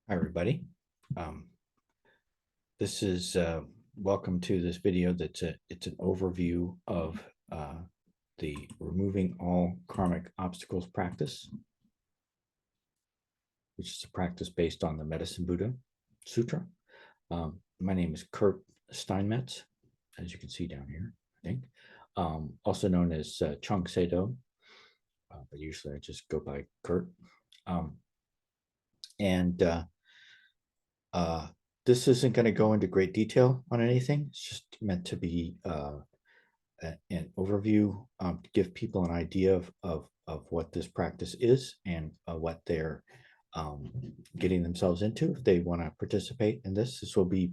Hi, everybody. Um, this is welcome to this video. It's an overview of the Removing All Karmic Obstacles practice, which is a practice based on the Medicine Buddha Sutra. My name is Kurt Steinmetz, as you can see down here, I think, also known as Chung Seido, but usually I just go by Kurt. This isn't going to go into great detail on anything. It's just meant to be an overview to give people an idea of what this practice is and what they're getting themselves into if they want to participate in this. This will be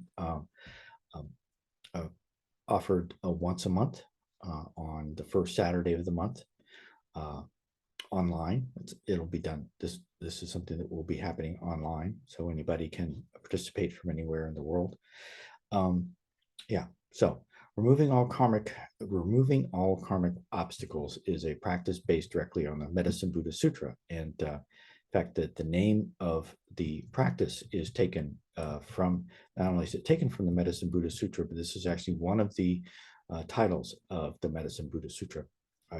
offered once a month on the first Saturday of the month online. It'll be done. This is something that will be happening online, so anybody can participate from anywhere in the world. Yeah. So removing all karmic obstacles is a practice based directly on the Medicine Buddha Sutra, and in fact, that the name of the practice is taken from, not only is it taken from the Medicine Buddha Sutra, but this is actually one of the titles of the Medicine Buddha Sutra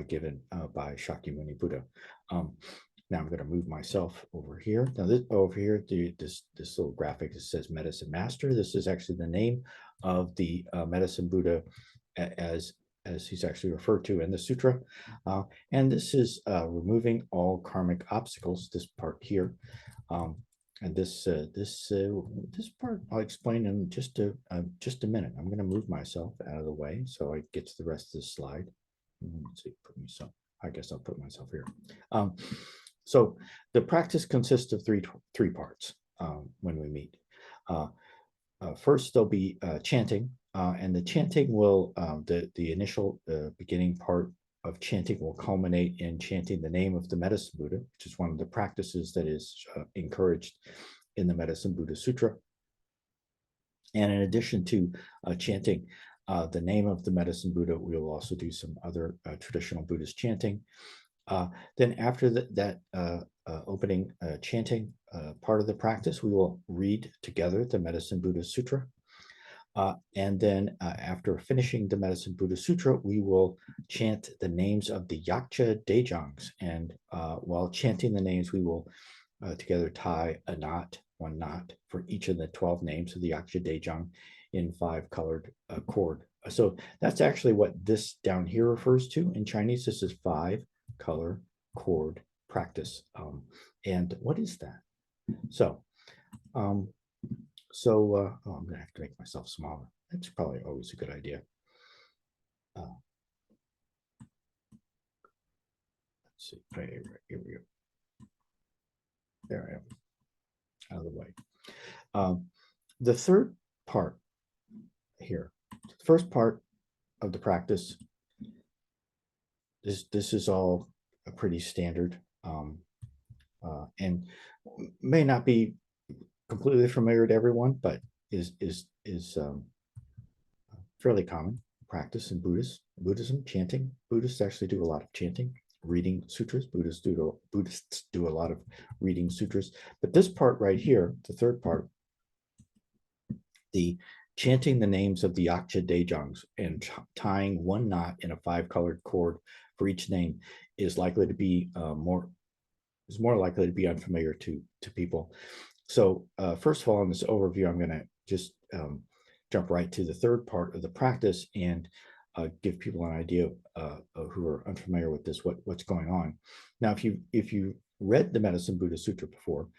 given by Shakyamuni Buddha. Now I'm going to move myself over here. Now this over here, this little graphic that says Medicine Master. This is actually the name of the Medicine Buddha as he's actually referred to in the sutra. And this is removing all karmic obstacles, this part here. And this part I'll explain in just a minute. I'm going to move myself out of the way so I get to the rest of the slide. Let's see, I guess I'll put myself here. So the practice consists of three parts when we meet. First, there'll be chanting, and the chanting will, the initial beginning part of chanting will culminate in chanting the name of the Medicine Buddha, which is one of the practices that is encouraged in the Medicine Buddha Sutra. And in addition to chanting the name of the Medicine Buddha, we will also do some other traditional Buddhist chanting. Then after that opening chanting part of the practice, we will read together the Medicine Buddha Sutra. And then after finishing the Medicine Buddha Sutra, we will chant the names of the Yakcha Daejangs. And while chanting the names, we will together tie one knot for each of the 12 names of the Yakcha Daejang in 5-colored cord. So that's actually what this down here refers to. In Chinese, this is 5-color cord practice. And what is that? So, I'm going to have to make myself smaller. That's probably always a good idea. Let's see. Right, here we go. There I am. Out of the way. The third part here, the first part of the practice, this is all pretty standard and may not be completely familiar to everyone, but is fairly common practice in Buddhism. Chanting. Buddhists actually do a lot of chanting. Reading sutras. Buddhists do a lot of reading sutras. But this part right here, the third part, the chanting the names of the Yakcha Daejangs and tying one knot in a 5-colored cord for each name is likely to be more likely to be unfamiliar to people. So first of all, in this overview, I'm going to just jump right to the third part of the practice and give people an idea of who are unfamiliar with this, what's going on. Now, if you read the Medicine Buddha Sutra before,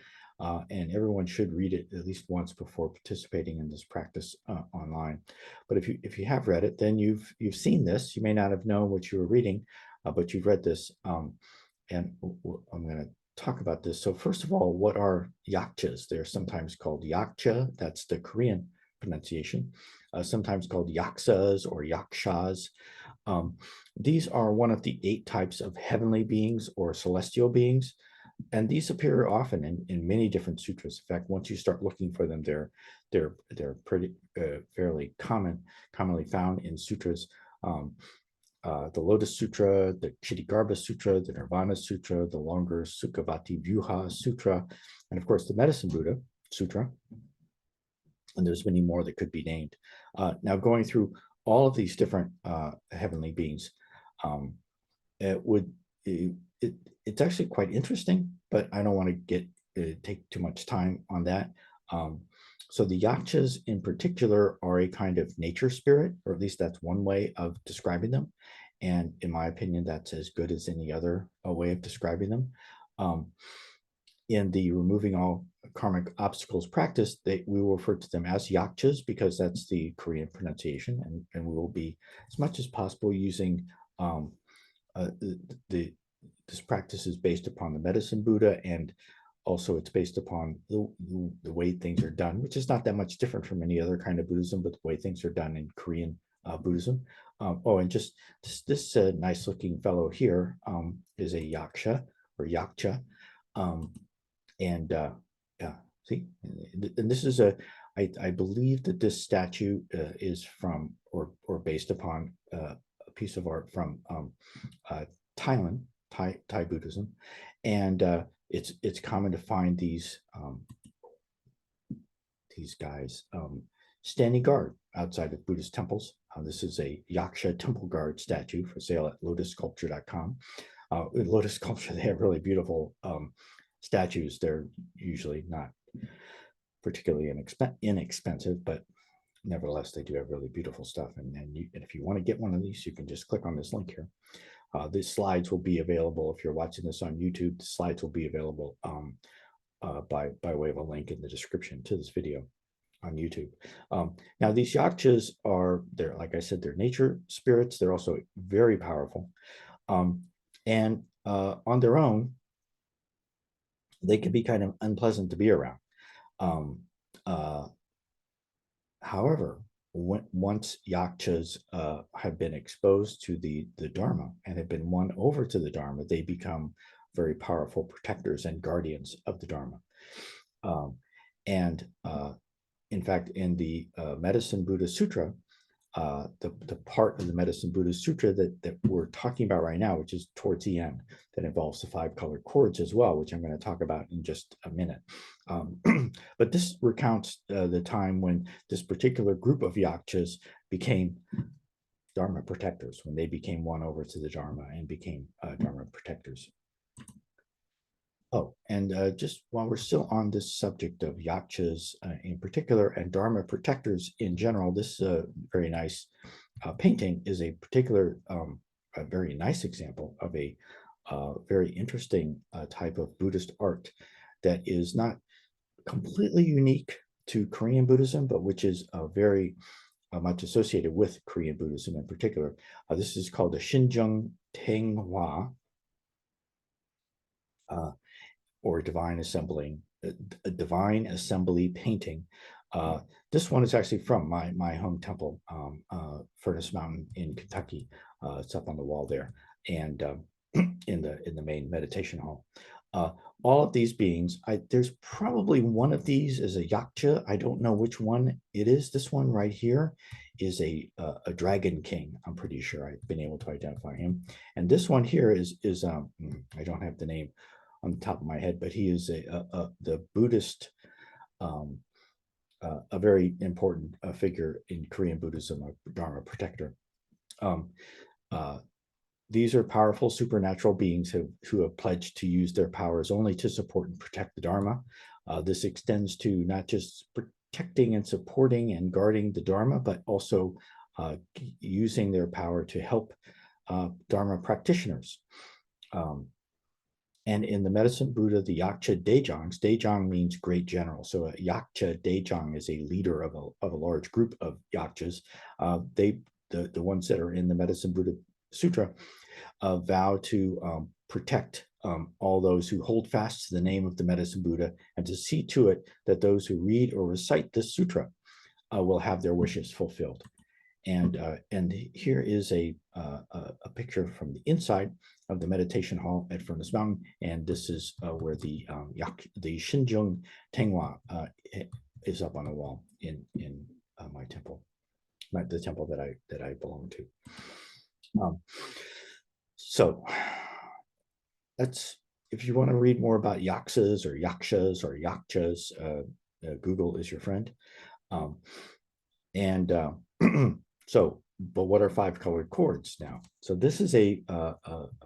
and everyone should read it at least once before participating in this practice online. But if you have read it, then you've seen this. You may not have known what you were reading, but you've read this. And I'm going to talk about this. So first of all, what are yakchas? They're sometimes called yakcha. That's the Korean pronunciation. Sometimes called yaksas or yakshas. These are one of the 8 types of heavenly beings or celestial beings. And these appear often in many different sutras. In fact, once you start looking for them, they're pretty fairly commonly found in sutras. The Lotus Sutra, the Kshitigarbha Sutra, the Nirvana Sutra, the longer Sukhavati Vyuha Sutra, and of course the Medicine Buddha Sutra. And there's many more that could be named. Now, going through all of these different heavenly beings, it's actually quite interesting, but I don't want to take too much time on that. So the yakshas in particular are a kind of nature spirit, or at least that's one way of describing them. And in my opinion, that's as good as any other way of describing them. In the removing all karmic obstacles practice, we will refer to them as yakchas because that's the Korean pronunciation, and we will be, as much as possible, using this practice is based upon the Medicine Buddha, and also it's based upon the way things are done, which is not that much different from any other kind of Buddhism, but the way things are done in Korean Buddhism. And just this nice looking fellow here is a yaksha or yakcha. Yeah, see, and this is I believe that this statue is from or based upon a piece of art from Thailand, Thai Buddhism, and it's common to find these guys standing guard outside of Buddhist temples. This is a Yaksha temple guard statue for sale at lotussculpture.com. Lotus Sculpture, they have really beautiful statues. They're usually not particularly inexpensive, but nevertheless, they do have really beautiful stuff. And if you want to get one of these, you can just click on this link here. The slides will be available if you're watching this on YouTube. The slides will be available by way of a link in the description to this video on YouTube. Now, these yakchas they're, like I said, they're nature spirits. They're also very powerful. And on their own, they can be kind of unpleasant to be around. However, once yakchas have been exposed to the Dharma and have been won over to the Dharma, they become very powerful protectors and guardians of the Dharma. In fact, in the Medicine Buddha Sutra, the part of the Medicine Buddha Sutra that we're talking about right now, which is towards the end, that involves the 5 colored cords as well, which I'm going to talk about in just a minute. But this recounts the time when this particular group of yakchas became Dharma protectors, when they became won over to the Dharma and became Dharma protectors. Oh, and just while we're still on this subject of yakchas in particular and Dharma protectors in general, this very nice painting is a very nice example of a very interesting type of Buddhist art that is not completely unique to Korean Buddhism, but which is very much associated with Korean Buddhism in particular. This is called the Shinjung Taenghwa, or divine assembly painting. This one is actually from my home temple, Furnace Mountain in Kentucky. It's up on the wall there, and in the main meditation hall. All of these beings, there's probably one of these is a yaksha. I don't know which one it is. This one right here is a dragon king. I'm pretty sure I've been able to identify him. And this one here is I don't have the name on the top of my head, but he is the Buddhist, a very important figure in Korean Buddhism, a Dharma protector. These are powerful supernatural beings who have pledged to use their powers only to support and protect the Dharma. This extends to not just protecting and supporting and guarding the Dharma, but also using their power to help Dharma practitioners. And in the Medicine Buddha, the Yakcha Daejangs, Dae Jang means great general. So a Yakcha Daejang is a leader of a large group of yakchas. The ones that are in the Medicine Buddha Sutra vow to protect all those who hold fast to the name of the Medicine Buddha, and to see to it that those who read or recite this sutra will have their wishes fulfilled. And here is a picture from the inside of the meditation hall at Furnace Mountain, and this is where the Shinjung Taenghwa is up on the wall in my temple, the temple that I belong to. So that's, if you want to read more about yakshas or yakshas, Google is your friend. Um, and so, but what are five colored chords now? So this is a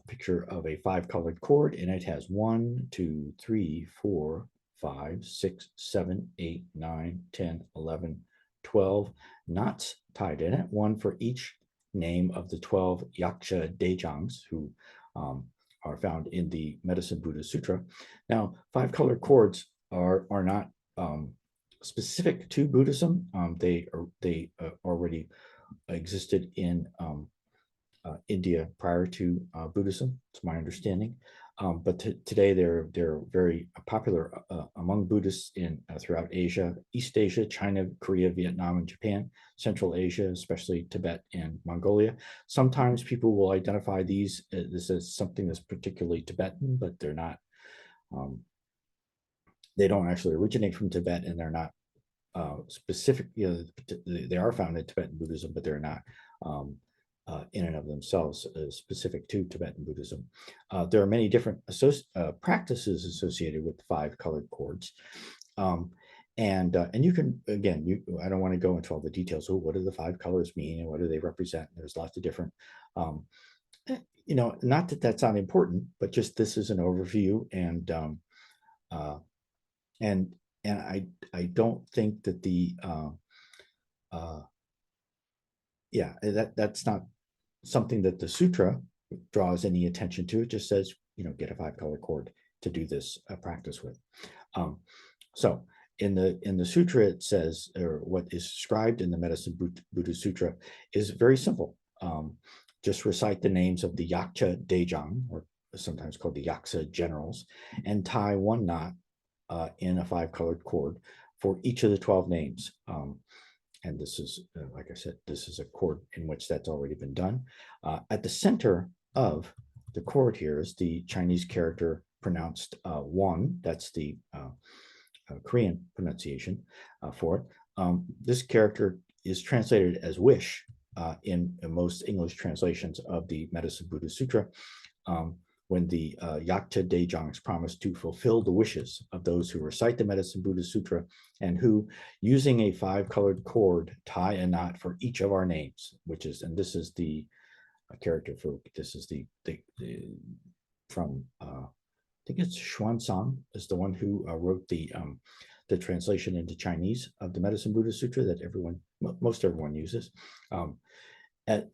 picture of a five colored chord, and it has 1, 2, 3, 4, 5, 6, 7, 8, 9, 10, 11, 12 knots tied in it, one for each name of the 12 Yakcha Daejangs, who are found in the Medicine Buddha Sutra. Now, five colored chords are not specific to Buddhism. They already existed in India prior to Buddhism. It's my understanding. But today they're very popular among Buddhists in throughout Asia, East Asia, China, Korea, Vietnam, and Japan, Central Asia, especially Tibet and Mongolia. Sometimes people will identify these this as something that's particularly Tibetan, but they're not. They don't actually originate from Tibet, and they're not specific. They are found in Tibetan Buddhism, but they're not in and of themselves specific to Tibetan Buddhism. There are many different practices associated with the five colored chords. And you can, again, I don't want to go into all the details. What do the five colors mean and what do they represent? There's lots of different, not that that's not important, but just this is an overview. And I don't think that that's not something that the sutra draws any attention to. It just says, get a five color chord to do this practice with. So in the sutra, it says, or what is described in the Medicine Buddha Sutra is very simple. Just recite the names of the Yakcha Daejang, or sometimes called the Yakcha Generals, and tie one knot in a five colored chord for each of the 12 names. And this is, like I said, this is a chord in which that's already been done. At the center of the chord here is the Chinese character pronounced one. That's the Korean pronunciation for it. This character is translated as wish in most English translations of the Medicine Buddha Sutra. When the Yakcha Daejangs promise to fulfill the wishes of those who recite the Medicine Buddha Sutra and who, using a five colored cord, tie a knot for each of our names, and this is the character for, this is the from, I think it's Xuanzang is the one who wrote the translation into Chinese of the Medicine Buddha Sutra that most everyone uses.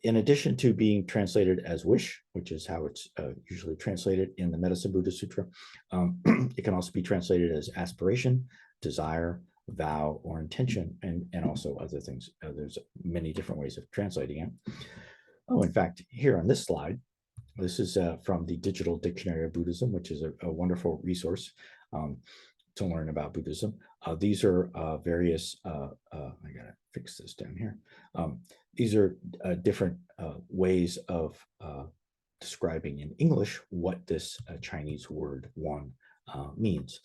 In addition to being translated as wish, which is how it's usually translated in the Medicine Buddha Sutra, it can also be translated as aspiration, desire, vow, or intention, and also other things. There's many different ways of translating it. Oh, in fact, here on this slide, this is from the Digital Dictionary of Buddhism, which is a wonderful resource to learn about Buddhism. These are various, I gotta fix this down here. These are different ways of describing in English what this Chinese word one means.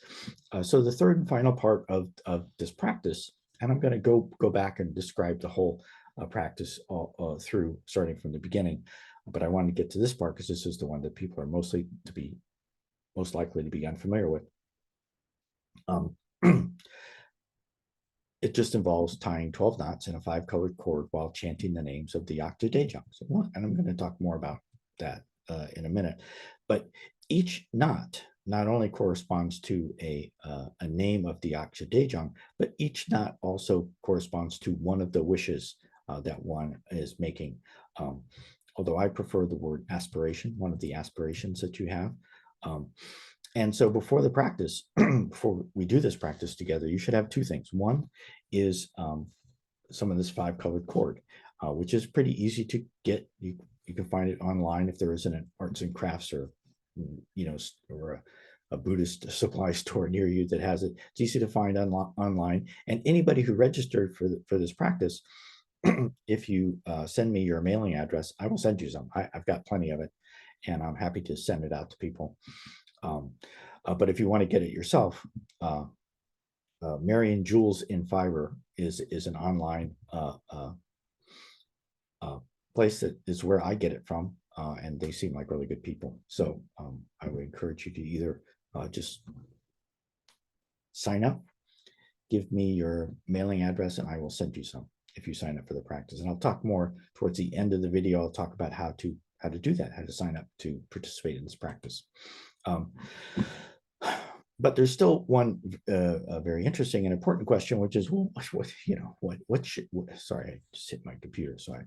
So the third and final part of this practice, and I'm gonna go back and describe the whole practice all through, starting from the beginning, but I want to get to this part because this is the one that people are most likely to be unfamiliar with. It just involves tying 12 knots in a five colored cord while chanting the names of the Yakcha Daejangs. And I'm going to talk more about that in a minute. But each knot not only corresponds to a name of the Yakcha Daejang, but each knot also corresponds to one of the wishes that one is making. Although I prefer the word aspiration, one of the aspirations that you have. And so before the practice, before we do this practice together, you should have two things. One is some of this five colored cord, which is pretty easy to get. You can find it online if there isn't an arts and crafts or a Buddhist supply store near you that has it. It's easy to find online. And anybody who registered for this practice, if you send me your mailing address, I will send you some. I've got plenty of it, and I'm happy to send it out to people. But if you want to get it yourself, Marion Jewels in Fiverr is an online place that is where I get it from, and they seem like really good people. So I would encourage you to either just sign up give me your mailing address and I will send you some if you sign up for the practice. And I'll talk more towards the end of the video. I'll talk about how to do that, how to sign up to participate in this practice. But there's still one very interesting and important question, which is, well, what should, sorry, I just hit my computer, so I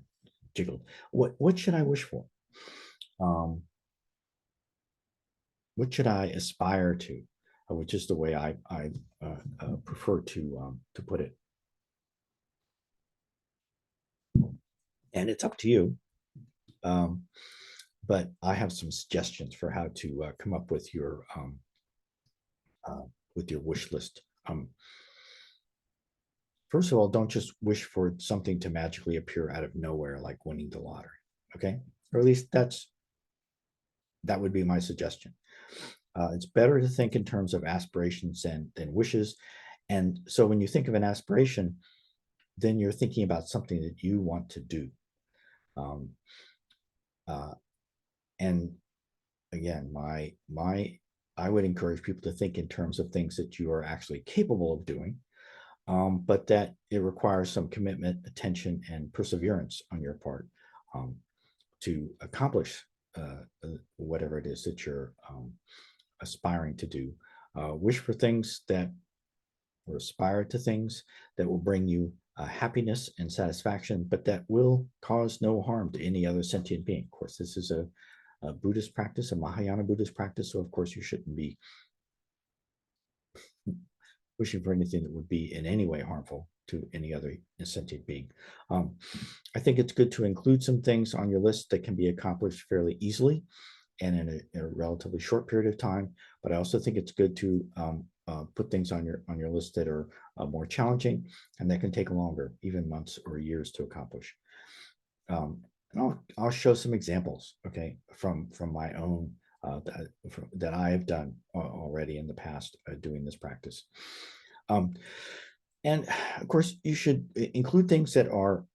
jiggled. What should I wish for? What should I aspire to? Which is the way I prefer to put it. And it's up to you. But I have some suggestions for how to come up with your wish list. First of all, don't just wish for something to magically appear out of nowhere, like winning the lottery. Okay, or at least that would be my suggestion. It's better to think in terms of aspirations than wishes. And so when you think of an aspiration, then you're thinking about something that you want to do. And again, I would encourage people to think in terms of things that you are actually capable of doing, but that it requires some commitment, attention, and perseverance on your part to accomplish whatever it is that you're aspiring to do. Wish for things that, or aspire to things that will bring you happiness and satisfaction, but that will cause no harm to any other sentient being. Of course, this is a Buddhist practice, a Mahayana Buddhist practice, so of course you shouldn't be wishing for anything that would be in any way harmful to any other sentient being. I think it's good to include some things on your list that can be accomplished fairly easily and in a relatively short period of time, but I also think it's good to put things on your list that are more challenging and that can take longer, even months or years to accomplish. And I'll show some examples, okay, from my own that I have done already in the past doing this practice. And of course, you should include things that are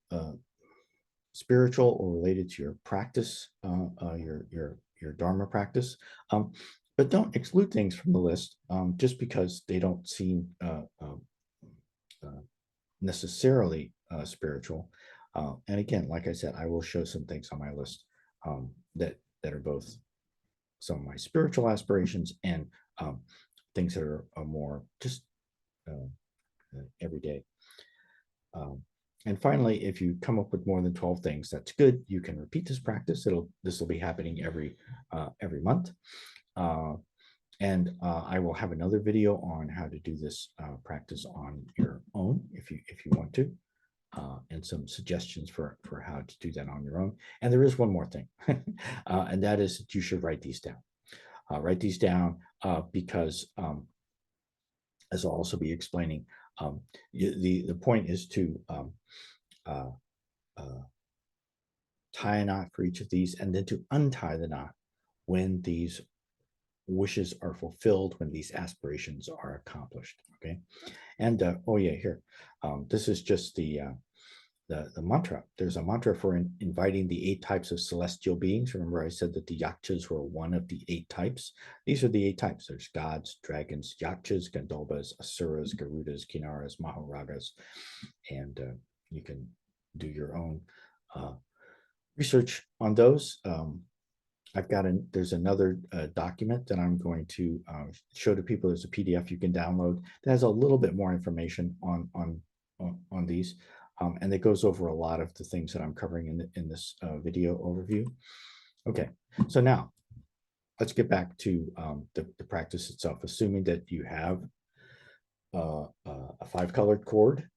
spiritual or related to your practice, your Dharma practice. But don't exclude things from the list just because they don't seem necessarily spiritual. And again, like I said, I will show some things on my list that are both some of my spiritual aspirations and things that are more just everyday. And finally, if you come up with more than 12 things, that's good. You can repeat this practice. This will be happening every month. And I will have another video on how to do this practice on your own if you want to, and some suggestions for how to do that on your own. And there is one more thing, and that is that you should write these down. Write these down because, as I'll also be explaining, the point is to tie a knot for each of these and then to untie the knot when these wishes are fulfilled, when these aspirations are accomplished. Okay, and oh yeah, here, this is just the mantra. There's a mantra for inviting the 8 types of celestial beings. Remember, I said that the yakchas were one of the 8 types. These are the 8 types. There's gods, dragons, yakchas, gandalbas, asuras, garudas, kinaras, mahoragas, and you can do your own research on those. There's another document that I'm going to show to people. There's a PDF you can download that has a little bit more information on these, and it goes over a lot of the things that I'm covering in this video overview. Okay, so now let's get back to the practice itself. Assuming that you have a 5-colored cord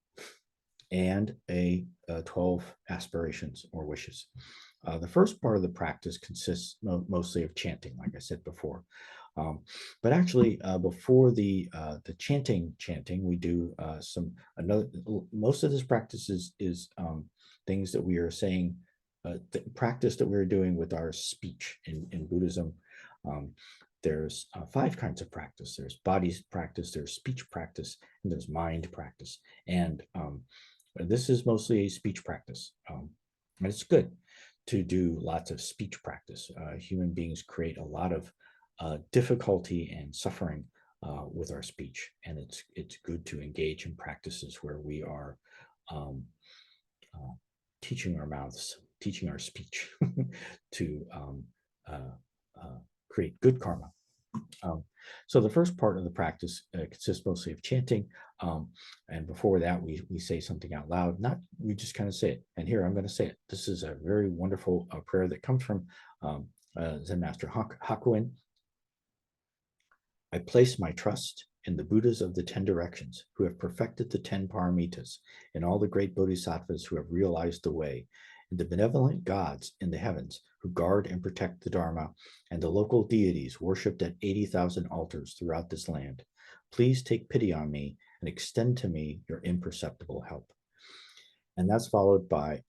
and a 12 aspirations or wishes. The first part of the practice consists mostly of chanting, like I said before. But actually, before the chanting, we do most of this practice is things that we are saying, the practice that we're doing with our speech in Buddhism. There's 5 kinds of practice. There's body practice, there's speech practice, and there's mind practice. And this is mostly a speech practice. And it's good to do lots of speech practice. Human beings create a lot of difficulty and suffering with our speech, and it's good to engage in practices where we are um, teaching our mouths, teaching our speech to uh, create good karma. So the first part of the practice consists mostly of chanting, and before that we say something out loud. Not we just kind of say it. And here I'm going to say it. This is a very wonderful prayer that comes from Zen Master Hakuin. I place my trust in the Buddhas of the 10 directions who have perfected the 10 paramitas, in all the great bodhisattvas who have realized the way, in the benevolent gods in the heavens who guard and protect the Dharma, and the local deities worshipped at 80,000 altars throughout this land. Please take pity on me and extend to me your imperceptible help. And that's followed by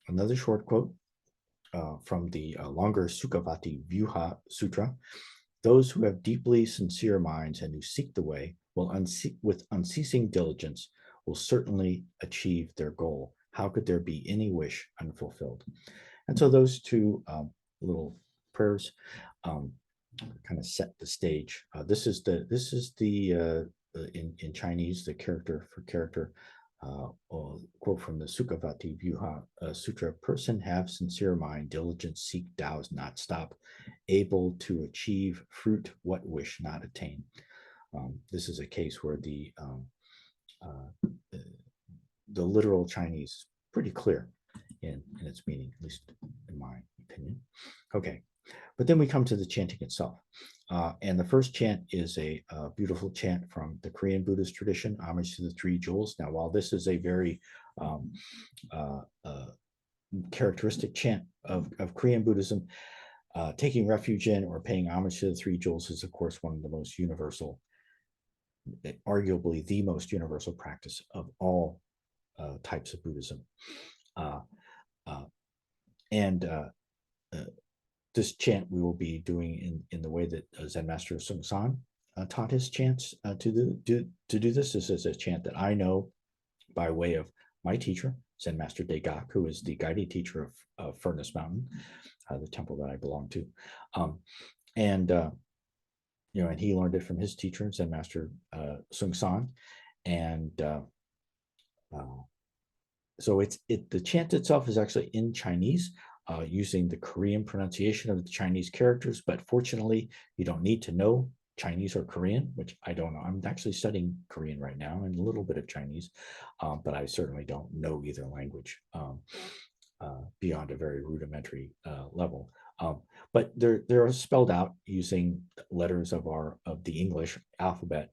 another short quote from the longer Sukhavati Vyuha Sutra. Those who have deeply sincere minds and who seek the way will with unceasing diligence will certainly achieve their goal. How could there be any wish unfulfilled? And so those two little prayers kind of set the stage. This is the in Chinese, the character for character quote from the Sukhavati Vyuha Sutra. Person have sincere mind, diligence seek Tao's not stop, able to achieve fruit what wish not attain. This is a case where the literal Chinese is pretty clear in its meaning, at least in my opinion. Okay, but then we come to the chanting itself. And the first chant is a beautiful chant from the Korean Buddhist tradition, homage to the three jewels. Now, while this is a very characteristic chant of Korean Buddhism, taking refuge in or paying homage to the three jewels is, of course, one of the most universal, arguably the most universal practice of all types of Buddhism. This chant we will be doing in the way that Zen Master Sung San taught his chants to do this. This is a chant that I know by way of my teacher, Zen Master Dae Jang, who is the guiding teacher of Furnace Mountain, the temple that I belong to. And he learned it from his teacher, Zen Master Sung San. And so the chant itself is actually in Chinese, using the Korean pronunciation of the Chinese characters, but fortunately, you don't need to know Chinese or Korean, which I don't know. I'm actually studying Korean right now and a little bit of Chinese, but I certainly don't know either language beyond a very rudimentary level. But they're spelled out using letters of the English alphabet,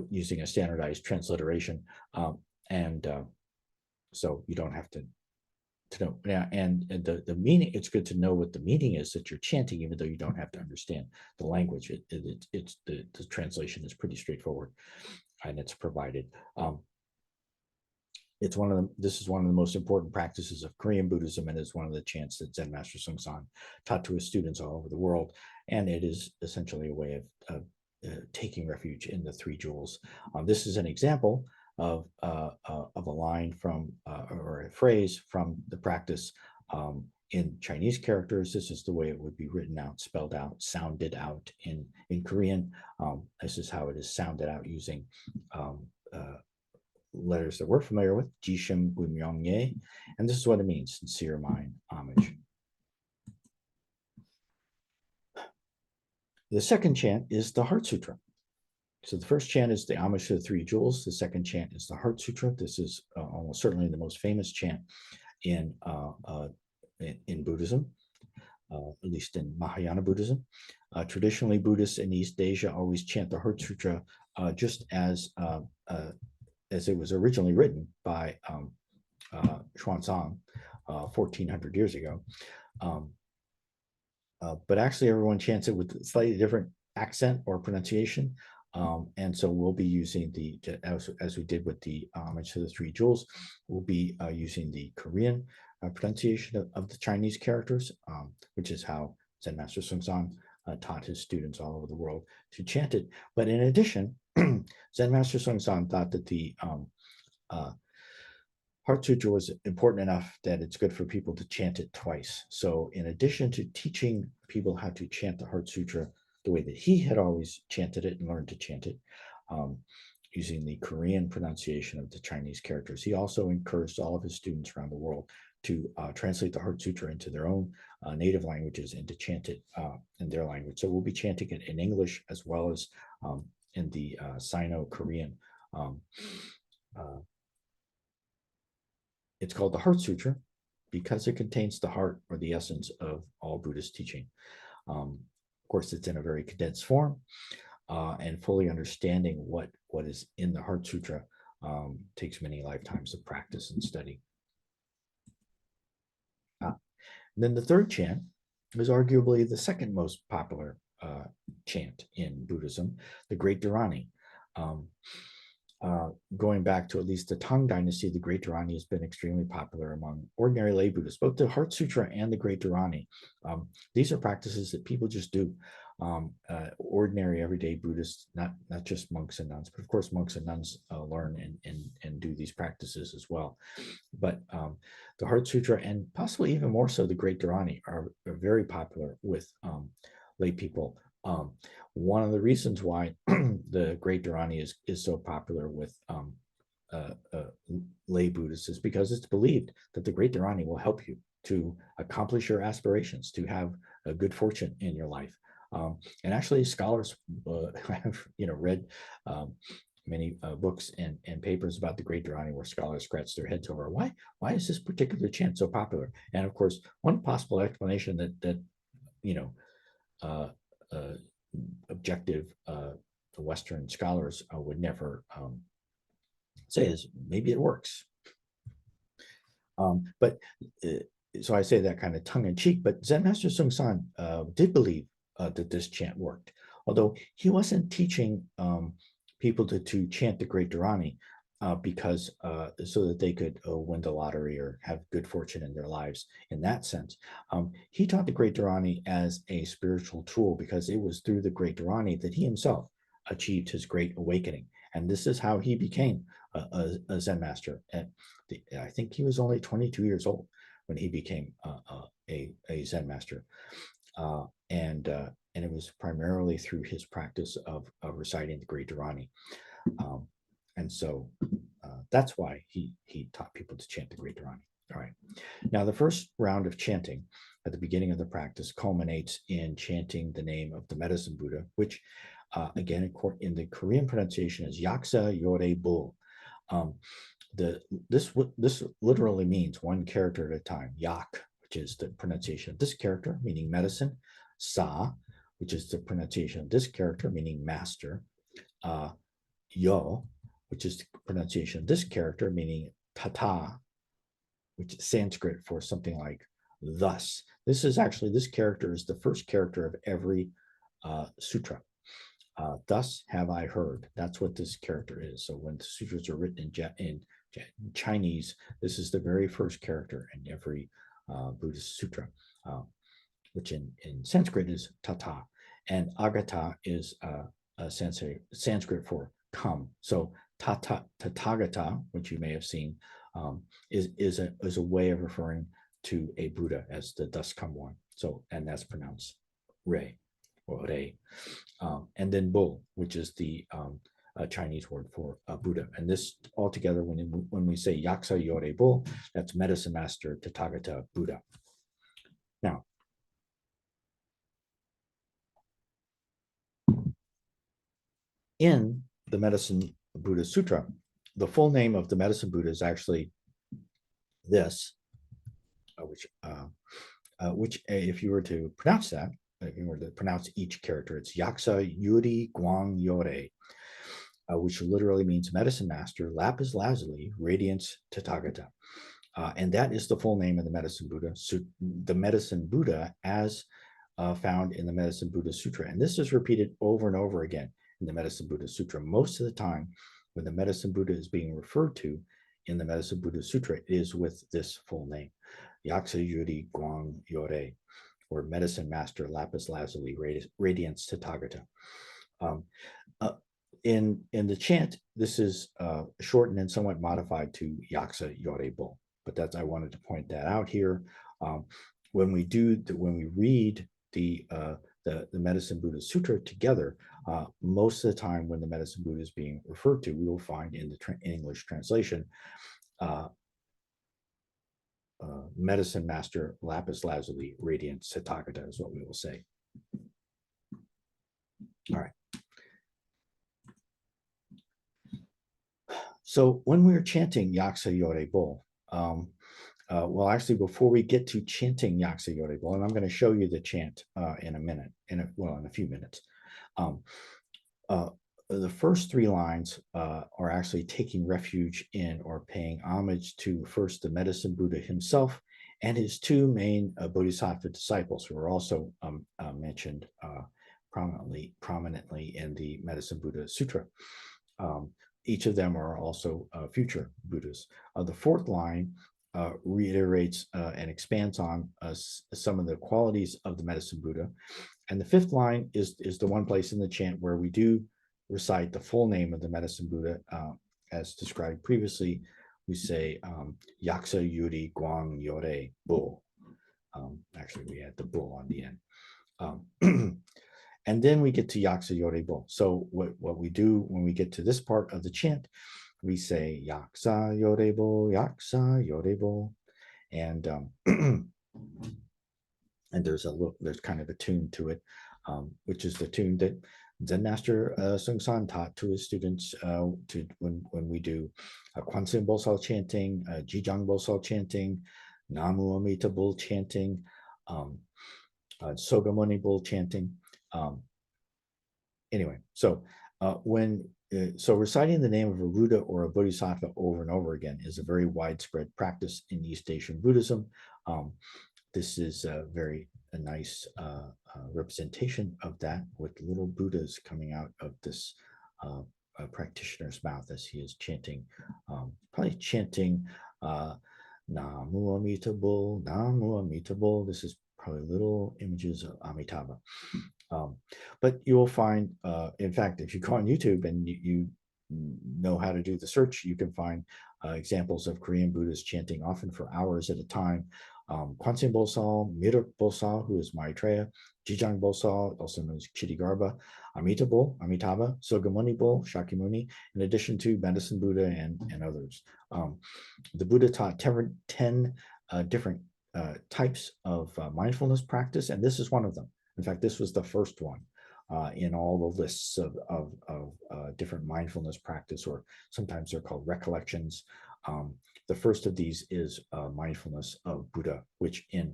using a standardized transliteration, so you don't have to know. Yeah, and the meaning. It's good to know what the meaning is that you're chanting, even though you don't have to understand the language. It's the translation is pretty straightforward, and it's provided. This is one of the most important practices of Korean Buddhism, and is one of the chants that Zen Master Sung San taught to his students all over the world. And it is essentially a way of taking refuge in the three jewels. This is an example of a line from or a phrase from the practice in Chinese characters. This is the way it would be written out, spelled out, sounded out in Korean. This is how it is sounded out using letters that we're familiar with, Jishim Bumyongye, and this is what it means: sincere mind, homage. The second chant is the Heart Sutra. So the first chant is the homage to the three jewels. The second chant is the Heart Sutra. This is almost certainly the most famous chant in Buddhism, at least in Mahayana Buddhism. Traditionally, Buddhists in East Asia always chant the Heart Sutra just as it was originally written by Xuanzang 1,400 years ago. But actually, everyone chants it with a slightly different accent or pronunciation. And so we'll be using as we did with the homage to the three jewels, we'll be using the Korean pronunciation of the Chinese characters, which is how Zen Master Sung San taught his students all over the world to chant it. But in addition, Zen Master Sung San thought that the Heart Sutra was important enough that it's good for people to chant it twice. So in addition to teaching people how to chant the Heart Sutra the way that he had always chanted it and learned to chant it, using the Korean pronunciation of the Chinese characters. He also encouraged all of his students around the world to translate the Heart Sutra into their own native languages and to chant it in their language. So we'll be chanting it in English as well as in the Sino-Korean. It's called the Heart Sutra because it contains the heart or the essence of all Buddhist teaching. Of course, it's in a very condensed form, and fully understanding what is in the Heart Sutra takes many lifetimes of practice and study. Then the third chant is arguably the second most popular chant in Buddhism, the Great Dharani. Going back to at least the Tang Dynasty, the Great Dharani has been extremely popular among ordinary lay Buddhists, both the Heart Sutra and the Great Dharani. These are practices that people just do. Ordinary everyday Buddhists, not just monks and nuns, but of course monks and nuns learn and do these practices as well. But the Heart Sutra, and possibly even more so the Great Dharani, are very popular with lay people. One of the reasons why the Great Dharani is so popular with lay Buddhists is because it's believed that the Great Dharani will help you to accomplish your aspirations, to have a good fortune in your life. And actually, scholars have read many books and papers about the Great Dharani where scholars scratch their heads over why is this particular chant so popular? And of course, one possible explanation that objective Western scholars would never say is maybe it works. So I say that kind of tongue in cheek, but Zen Master Sung San did believe that this chant worked, although he wasn't teaching people to chant the Great Dharani because so that they could win the lottery or have good fortune in their lives in that sense. He taught the Great Dharani as a spiritual tool because it was through the Great Dharani that he himself achieved his great awakening. And this is how he became a Zen master. I think he was only 22 years old when he became a Zen master. And it was primarily through his practice of reciting the Great Dharani. And so that's why he taught people to chant the Great Dharani. All right. Now, the first round of chanting at the beginning of the practice culminates in chanting the name of the Medicine Buddha, which, again, in the Korean pronunciation is Yakcha Daejangs Bul. This literally means one character at a time. Yak, which is the pronunciation of this character, meaning medicine. Sa, which is the pronunciation of this character, meaning master. Yo, which is the pronunciation of this character, meaning tata, which is Sanskrit for something like thus. This character is the first character of every sutra. Thus have I heard. That's what this character is. So when the sutras are written in Chinese, this is the very first character in every Buddhist sutra, which in Sanskrit is tata. And agata is Sanskrit for come. So tathagata, which you may have seen, is a way of referring to a Buddha as the thus come one. So, and that's pronounced Rei or Rei. And then Bul, which is the Chinese word for Buddha. And this altogether, when we say Yakcha Daejangs Bul, that's medicine master Tathagata Buddha. Now, in the Medicine Buddha Sutra, the full name of the Medicine Buddha is actually this, which if you were to pronounce that, if you were to pronounce each character, it's Yakcha Yuri Guang Yore, which literally means medicine master, lapis lazuli, radiance Tathagata. And that is the full name of the Medicine Buddha, the Medicine Buddha as found in the Medicine Buddha Sutra. And this is repeated over and over again in the Medicine Buddha Sutra. Most of the time, when the Medicine Buddha is being referred to in the Medicine Buddha Sutra, it is with this full name, Yakcha Yuri Guang Yore, or medicine master, lapis lazuli, radiance Tathagata. In the chant, this is shortened and somewhat modified to Yakcha Daejangs Bul, but I wanted to point that out here. When we read the the Medicine Buddha Sutra together, most of the time when the Medicine Buddha is being referred to, we will find in the English translation, Medicine Master Lapis Lazuli Radiant Tathagata is what we will say. All right. So when we're chanting Yakcha Yorebo, well, actually, before we get to chanting Yakcha Yorebo, and I'm going to show you the chant in a minute, in a few minutes. The first three lines are actually taking refuge in or paying homage to first the Medicine Buddha himself and his two main Bodhisattva disciples, who are also mentioned prominently in the Medicine Buddha Sutra. Each of them are also future Buddhas. The fourth line reiterates and expands on some of the qualities of the Medicine Buddha. And the fifth line is the one place in the chant where we do recite the full name of the Medicine Buddha, as described previously. We say Yakcha Yuri Guang Yore Bo. Actually, we add the Bo on the end. And then we get to Yakcha Yore Bo. So what we do when we get to this part of the chant, we say Yakcha Yore Bo, Yakcha Yore Bo. And and there's kind of a tune to it, which is the tune that Zen Master Sung San taught to his students when we do Kwanzaa Bosal chanting, Dae Bosal chanting, Namu Amida Bull chanting, Sogamoni Bull chanting. Anyway, so so reciting the name of a Buddha or a Bodhisattva over and over again is a very widespread practice in East Asian Buddhism. This is a nice representation of that, with little Buddhas coming out of this practitioner's mouth as he is chanting, probably chanting Namu Amida Bull, Namu Amida Bull. This is probably little images of Amitabha. But you will find, in fact, if you go on YouTube and you know how to do the search, you can find examples of Korean Buddhists chanting often for hours at a time. Kwanzaa Bosal, Mirak Bosal, who is Maitreya, Dae Bosal, also known as Chittagarbha, Amitabha, Sogamuni Bull, Shakyamuni, in addition to Medicine Buddha and others. The Buddha taught 10 different types of mindfulness practice, and this is one of them. In fact, this was the first one in all the lists of different mindfulness practice, or sometimes they're called recollections. The first of these is mindfulness of Buddha, which in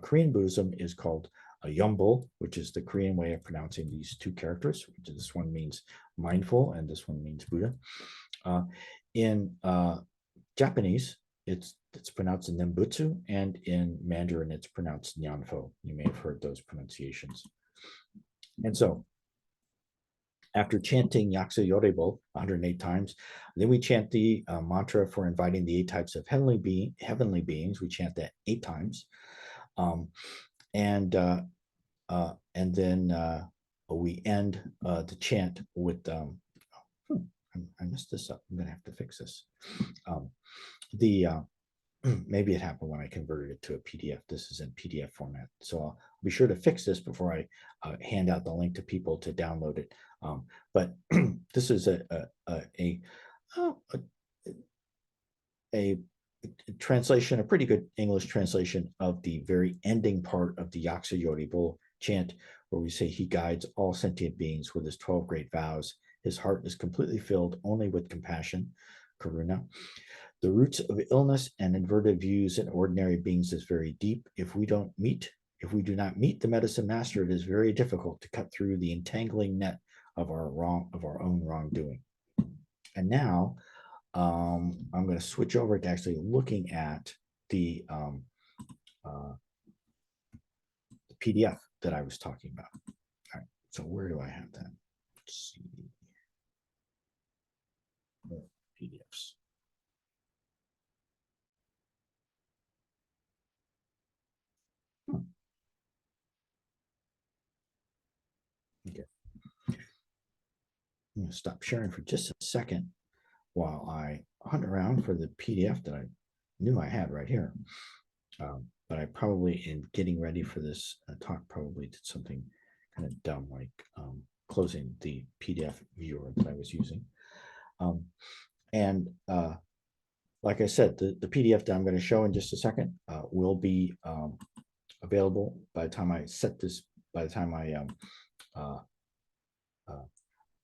Korean Buddhism is called Yeonbul, which is the Korean way of pronouncing these two characters. This one means mindful, and this one means Buddha. In Japanese, it's pronounced Nembutsu, and in Mandarin, it's pronounced Nyanfo. You may have heard those pronunciations. And so, after chanting Yakcha Yorebo 108 times, then we chant the mantra for inviting the 8 types of heavenly beings. We chant that 8 times, and then we end the chant with. I messed this up. I'm going to have to fix this. Maybe it happened when I converted it to a PDF. This is in PDF format, so I'll be sure to fix this before I hand out the link to people to download it. But this is a translation, a pretty good English translation of the very ending part of the Yakcha Yorebo chant, where we say he guides all sentient beings with his 12 great vows. His heart is completely filled only with compassion, karuna. The roots of illness and inverted views in ordinary beings is very deep. If we do not meet the medicine master, it is very difficult to cut through the entangling net of our own wrongdoing. And now I'm going to switch over to actually looking at the PDF that I was talking about. All right, so where do I have that? Let's see. PDFs. Okay. I'm going to stop sharing for just a second while I hunt around for the PDF that I knew I had right here. But I probably, in getting ready for this talk, probably did something kind of dumb, like closing the PDF viewer that I was using. And like I said, the PDF that I'm going to show in just a second will be available by the time I set this, by the time I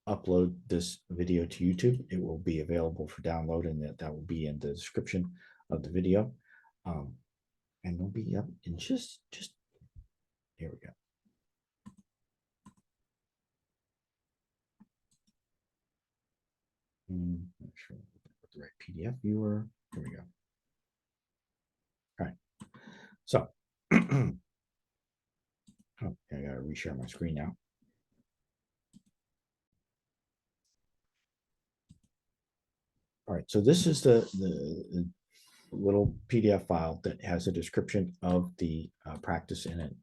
upload this video to YouTube. It will be available for download, and that will be in the description of the video. And it'll be up in just here we go. Make sure with the right PDF viewer. Here we go. All right. So oh, I gotta reshare my screen now. All right, so this is the little PDF file that has a description of the practice in it.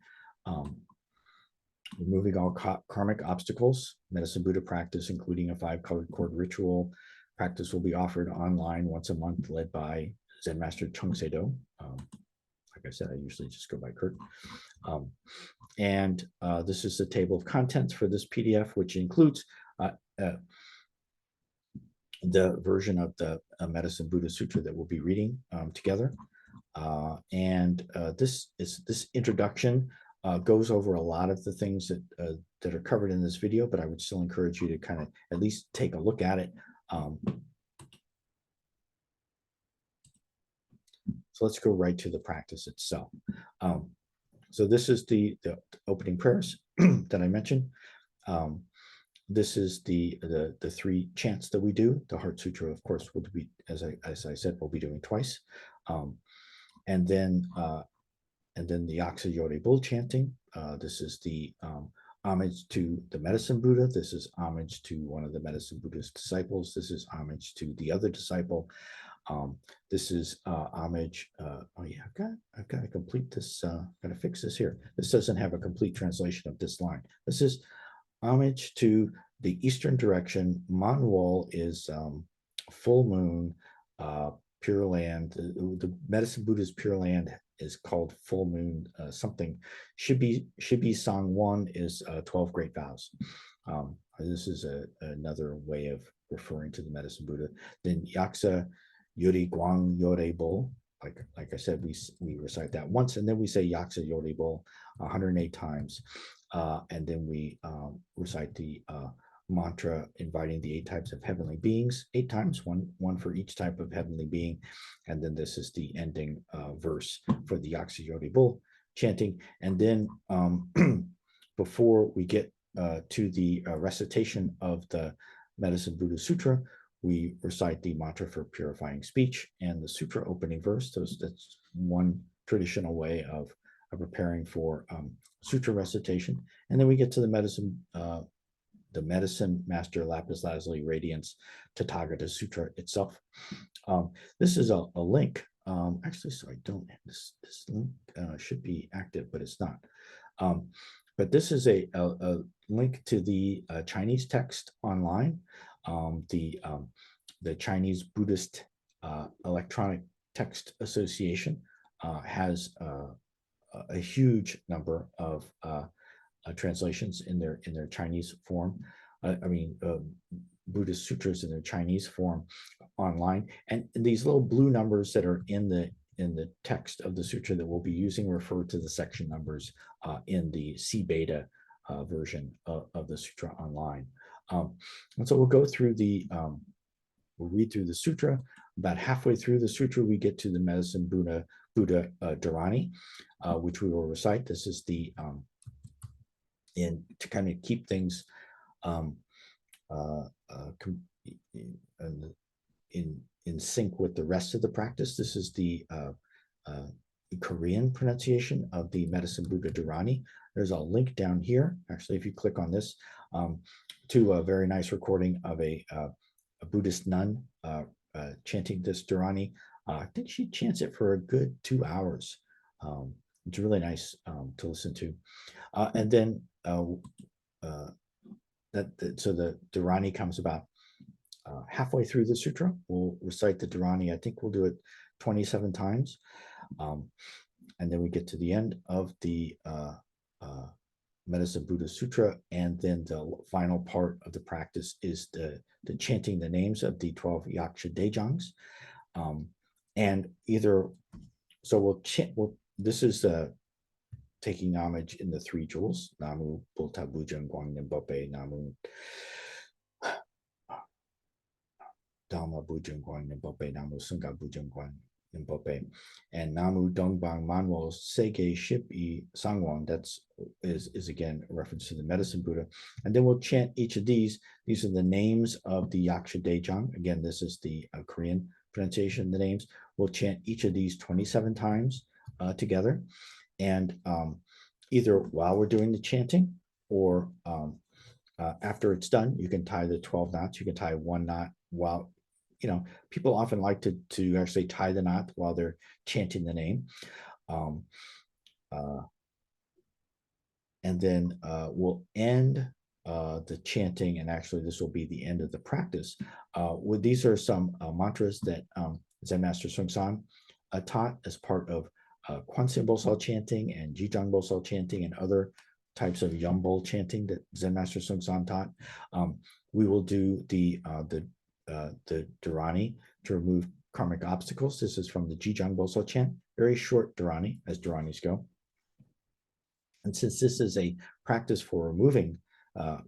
Removing all karmic obstacles, Medicine Buddha practice, including a 5-colored cord ritual. Practice will be offered online once a month, led by Zen Master Chung Se-do. Like I said, I usually just go by Kurt. And this is the table of contents for this PDF, which includes the version of the Medicine Buddha Sutra that we'll be reading together. This introduction goes over a lot of the things that are covered in this video, but I would still encourage you to kind of at least take a look at it. So let's go right to the practice itself. So this is the opening prayers that I mentioned. This is the 3 chants that we do. The Heart Sutra, of course, will be, as I said, we'll be doing twice. And then the Yakcha Daejangs chanting. This is the homage to the Medicine Buddha. This is homage to one of the Medicine Buddha's disciples. This is homage to the other disciple. This is homage. Oh yeah, I've got to complete this. Got to fix this here. This doesn't have a complete translation of this line. This is homage to the eastern direction. Manwal is full moon, Pure Land. The Medicine Buddha's Pure Land is called full moon something. Shibi Song 1 is 12 great vows. This is another way of referring to the Medicine Buddha. Then Yakcha Yuri Guang Yore Bo, like I said, we recite that once, and then we say Yakcha Yore Bo 108 times, and then we recite the mantra inviting the 8 types of heavenly beings 8 times, one for each type of heavenly being, and then this is the ending verse for the Yakcha Yore Bo chanting, and then before we get to the recitation of the Medicine Buddha Sutra, we recite the mantra for purifying speech and the sutra opening verse. That's one traditional way of preparing for sutra recitation. And then we get to the Medicine Master Lapis Lazuli Radiance Tathagata Sutra itself. This is a link. Actually, so I don't have this link should be active, but it's not. But this is a link to the Chinese text online. The Chinese Buddhist Electronic Text Association has a huge number of translations in their Chinese form. Buddhist sutras in their Chinese form online, and these little blue numbers that are in the text of the sutra that we'll be using refer to the section numbers in the C beta version of the sutra online. And so we'll go through we'll read through the sutra. About halfway through the sutra, we get to the Medicine Buddha Dharani, which we will recite. This is the to kind of keep things in sync with the rest of the practice. This is the Korean pronunciation of the Medicine Buddha Dharani. There's a link down here, actually, if you click on this, to a very nice recording of a Buddhist nun chanting this Dharani. I think she chants it for a good 2 hours. It's really nice to listen to. And then so the Dharani comes about halfway through the sutra. We'll recite the Dharani. I think we'll do it 27 times. And then we get to the end of the Medicine Buddha Sutra, and then the final part of the practice is the chanting the names of the 12 Yakcha Daejangs. And either, so we'll chant, this is taking homage in the three jewels, Namu Bulta Bujang Guang Nimbope, Namu Dhamma Bujang Guang Nimbope, Namu Sunga Bujang Guang Nimbope, and Namu Dongbang Manwo Sege Ship I Sangwon. That's is again a reference to the Medicine Buddha. And then we'll chant each of these. These are the names of the Yakcha Daejangs. Again, this is the Korean pronunciation of the names. We'll chant each of these 27 times together. And either while we're doing the chanting or after it's done, you can tie the 12 knots. You can tie one knot while, people often like to actually tie the knot while they're chanting the name. And then we'll end the chanting, and actually this will be the end of the practice. These are some mantras that Zen Master Seongsan taught as part of Kwansin Bosal chanting and Jijang Bosal chanting and other types of Yambol chanting that Zen Master Seongsan taught. We will do the Dharani to remove karmic obstacles. This is from the Jijang Bosal chant, very short Dharani, as Dharanis go. And since this is a practice for removing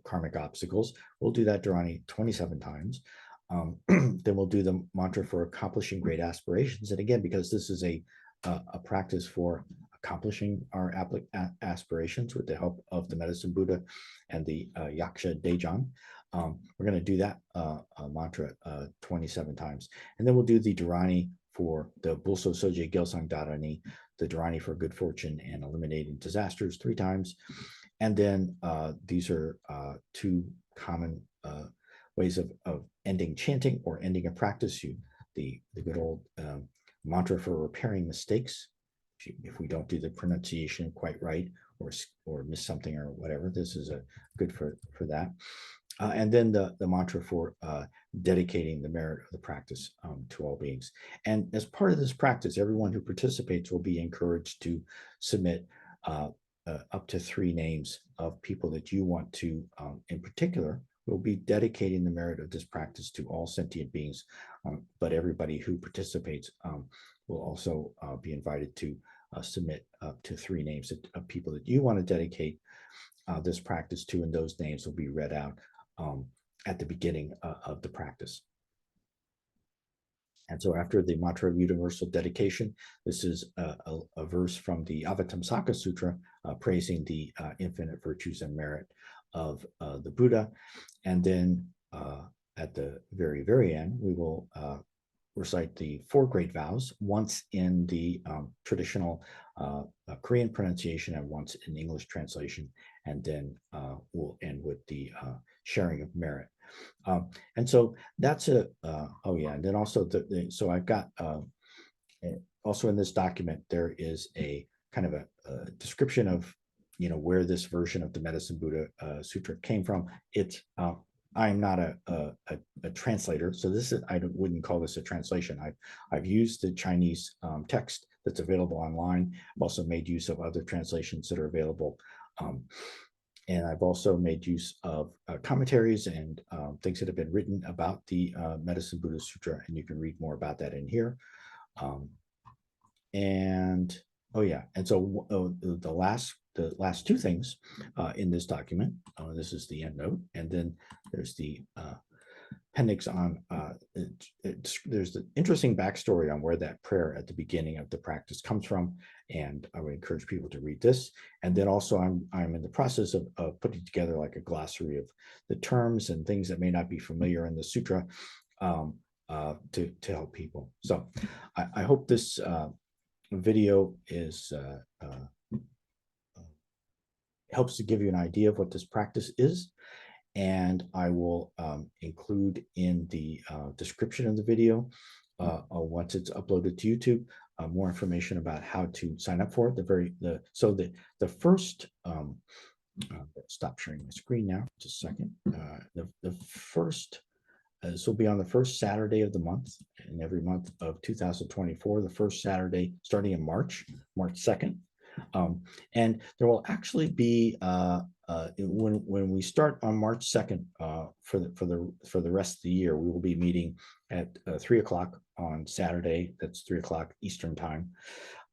karmic obstacles, we'll do that Dharani 27 times. Then we'll do the mantra for accomplishing great aspirations. And again, because this is a practice for accomplishing our aspirations with the help of the Medicine Buddha and the Yakcha Daejangs, we're going to do that mantra 27 times. And then we'll do the Dharani for the Bulso Soje Gelsang Dharani, the Dharani for good fortune and eliminating disasters 3 times. And then these are 2 common ways of ending chanting or ending a practice. The good old mantra for repairing mistakes. If we don't do the pronunciation quite right or miss something or whatever, this is good for that. And then the mantra for dedicating the merit of the practice to all beings. And as part of this practice, everyone who participates will be encouraged to submit up to 3 names of people that you want to, in particular, will be dedicating the merit of this practice to all sentient beings. But everybody who participates will also be invited to submit up to 3 names of people that you want to dedicate this practice to, and those names will be read out at the beginning of the practice. And so after the mantra of universal dedication, this is a verse from the Avatamsaka Sutra praising the infinite virtues and merit of the Buddha. And then at the very, very end, we will recite the 4 great vows, once in the traditional Korean pronunciation and once in English translation. And then we'll end with the sharing of merit. And so that's and then also so I've got also in this document there is a kind of a description of where this version of the Medicine Buddha Sutra came from. It's I'm not a translator, so I wouldn't call this a translation. I've used the Chinese text that's available online. I've also made use of other translations that are available. And I've also made use of commentaries and things that have been written about the Medicine Buddha Sutra, and you can read more about that in here. And so the last 2 things in this document, this is the end note, and then there's the appendix on, there's the interesting backstory on where that prayer at the beginning of the practice comes from, and I would encourage people to read this. And then also I'm in the process of putting together like a glossary of the terms and things that may not be familiar in the sutra to help people. So I hope this video helps to give you an idea of what this practice is. And I will include in the description of the video, once it's uploaded to YouTube, more information about how to sign up for it. The first, stop sharing my screen now, just a second. The first, this will be on the first Saturday of the month, in every month of 2024, the first Saturday starting in March 2nd. And there will actually be when we start on March 2nd for the rest of the year, we will be meeting at 3 o'clock on Saturday. That's 3 o'clock Eastern time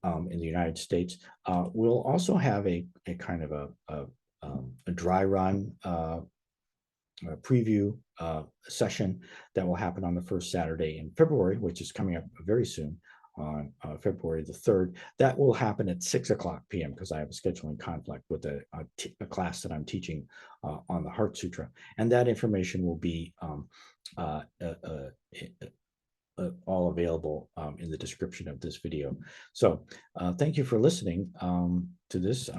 in the United States. We'll also have a kind of a dry run preview session that will happen on the first Saturday in February, which is coming up very soon on February the 3rd. That will happen at 6 o'clock p.m. because I have a scheduling conflict with a class that I'm teaching on the Heart Sutra. And that information will be all available in the description of this video. So thank you for listening to this.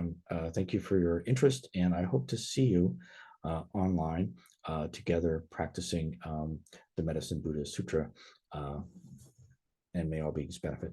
Thank you for your interest, and I hope to see you online together practicing the Medicine Buddha Sutra, and may all beings benefit.